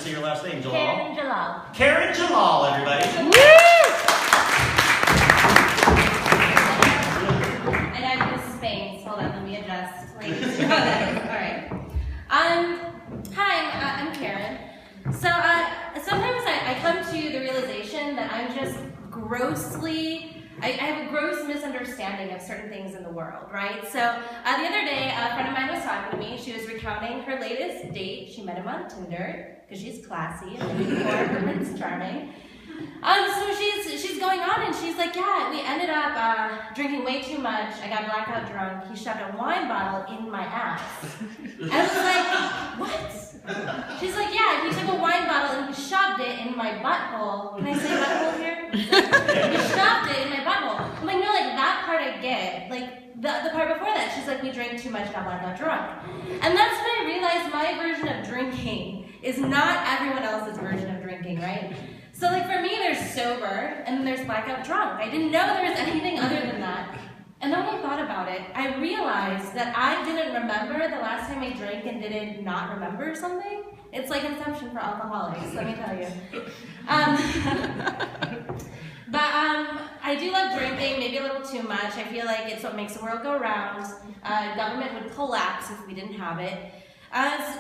to say your last name, Jalal. Karen Jalal. Karen Jalal, everybody. And I'm from Spain. Hold on, let me adjust. Alright. Hi, I'm Karen. So sometimes I come to the realization that I'm just I have a gross misunderstanding of certain things in the world, right? So the other day, a friend of mine was talking to me. She was recounting her latest date. She met him on Tinder because she's classy and Prince Charming. So she's going on and she's like, yeah, we ended up drinking way too much. I got blackout drunk. He shoved a wine bottle in my ass. And I was like, what? She's like, yeah, he took a wine bottle and he shoved it in my butthole. Can I say butthole here? He shoved it in my butthole. I'm like, no, like that part I get. Like the part before that, she's like, we drank too much, got blackout drunk. And that's when I realized my version of drinking is not everyone else's version of drinking, right? So like for me, there's sober and there's blackout drunk. I didn't know there was anything other than that. And then when I thought about it, I realized that I didn't remember the last time I drank and didn't not remember something. It's like Inception for alcoholics, let me tell you. But I do love drinking, maybe a little too much. I feel like it's what makes the world go round. Government would collapse if we didn't have it.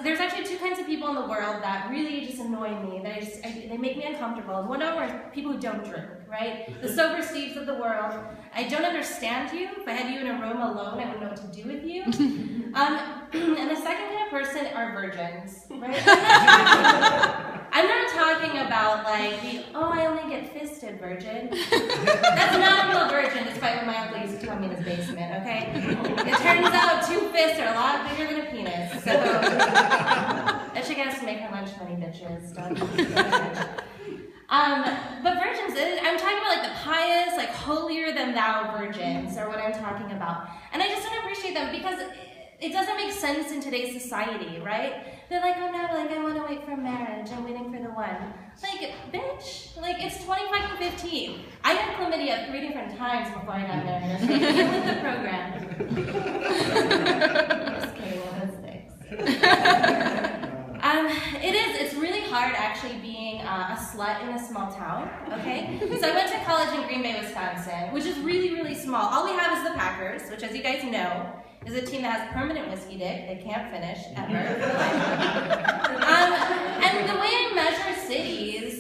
There's actually two kinds of people in the world that really just annoy me. They make me uncomfortable. One of them are people who don't drink, right? The sober Steves of the world. I don't understand you. If I had you in a room alone, I wouldn't know what to do with you. And the second kind of person are virgins, right? I'm not talking about like the, oh, I only get fisted virgin. That's not a real virgin, despite what my uncle used to tell me in his basement, okay? It turns out 2 fists are a lot bigger than a penis, so I should get us to make her lunch money, bitches. But virgins, I'm talking about like the pious, like holier than thou virgins are what I'm talking about. And I just don't appreciate them because it doesn't make sense in today's society, right? They're like, oh no, like I want to wait for marriage, I'm waiting for the one. Like, bitch, like it's 2015. I had chlamydia 3 different times before I got married. Okay, deal with the program. Just kidding, it sticks. It's really hard actually being a slut in a small town, okay? So I went to college in Green Bay, Wisconsin, which is really, really small. All we have is the Packers, which as you guys know, is a team that has permanent whiskey dick. They can't finish, ever. And the way I measure cities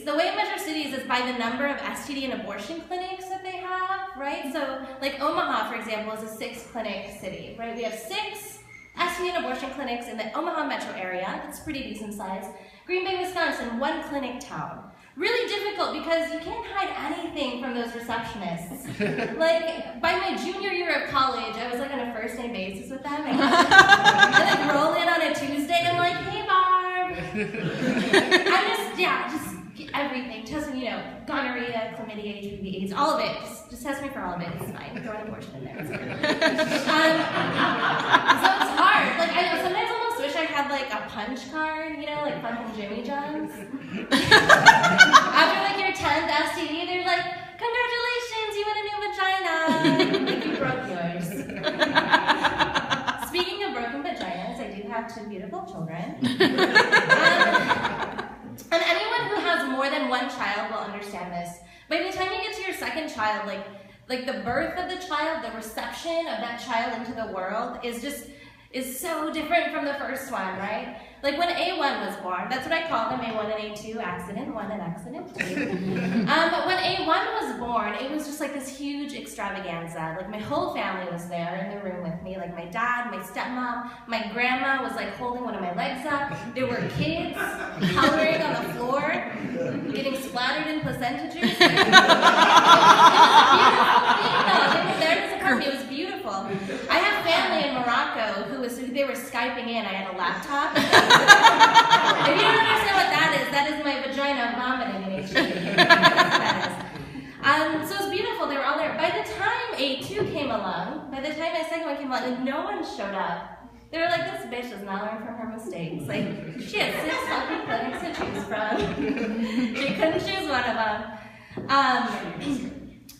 is by the number of STD and abortion clinics that they have, right? So, like Omaha, for example, is a 6-clinic city, right? We have 6 STD and abortion clinics in the Omaha metro area. That's pretty decent size. Green Bay, Wisconsin, 1-clinic town. Really difficult because you can't hide anything from those receptionists. Like, by my junior year of college, I was like on a first name basis with them. I like roll in on a Tuesday and I'm like, hey Barb. I'm just everything. Test me, gonorrhea, chlamydia, HPV, AIDS, all of it. Just test me for all of it. It's fine. Throw an abortion in there. It's good. So it's hard. Like, I sometimes almost wish I had like a punch card, like fucking Jimmy John's. After like your 10th STD, they're like, congratulations, you win a new vagina. Like you broke yours. Speaking of broken vaginas, I do have 2 beautiful children. And anyone who has more than 1 child will understand this. By the time you get to your 2nd child, like the birth of the child, the reception of that child into the world is so different from the first one, right? Like when A1 was born, that's what I call them, A1 and A2, accident 1 and accident 2. But when A1 was born, it was just like this huge extravaganza. Like my whole family was there in the room with me, like my dad, my stepmom, my grandma was like holding one of my legs up. There were kids coloring on the floor, getting splattered in placenta juice. It was beautiful. I have family in Morocco who they were Skyping in. I had a laptop. If you don't understand what that is my vagina vomiting in HD. So it was beautiful. They were all there. By the time A2 came along, by the time my 2nd one came along, and no one showed up. They were like, this bitch does not learn from her mistakes. Like, she had 6 fucking clinics to choose from. She couldn't choose one of them.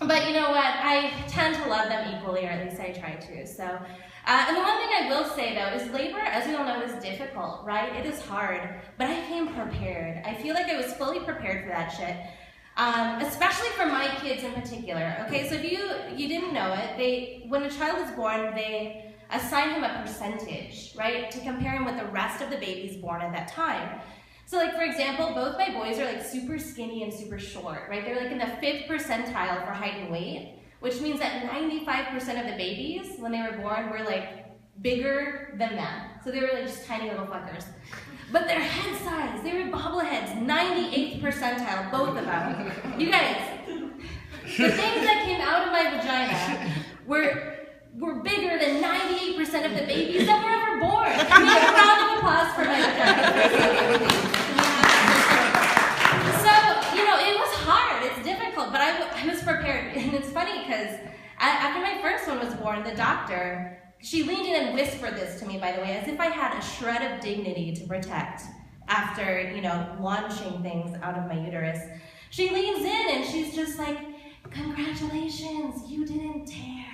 But you know what? I tend to love them equally, or at least I try to. So, and the one thing I will say though is labor, as we all know, is difficult, right? It is hard, but I came prepared. I feel like I was fully prepared for that shit. Especially for my kids in particular. Okay, so if you didn't know it, when a child is born, they assign him a percentage, right, to compare him with the rest of the babies born at that time. So like, for example, both my boys are like super skinny and super short, right? They're like in the 5th percentile for height and weight, which means that 95% of the babies, when they were born, were like bigger than them. So they were like just tiny little fuckers. But their head size, they were bobbleheads, 98th percentile, both of them. You guys, the things that came out of my vagina were bigger than 98% of the babies that were ever born. Can we have a round of applause for my vagina? So, you know, it was hard, it's difficult, but I was prepared. And it's funny because after my first one was born, the doctor, she leaned in and whispered this to me, by the way, as if I had a shred of dignity to protect after, you know, launching things out of my uterus. She leans in and she's just like, congratulations, you didn't tear.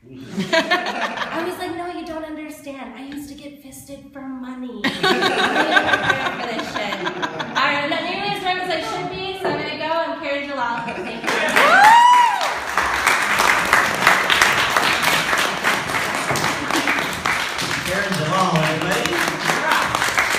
I was like, no, you don't understand. I used to get fisted for money.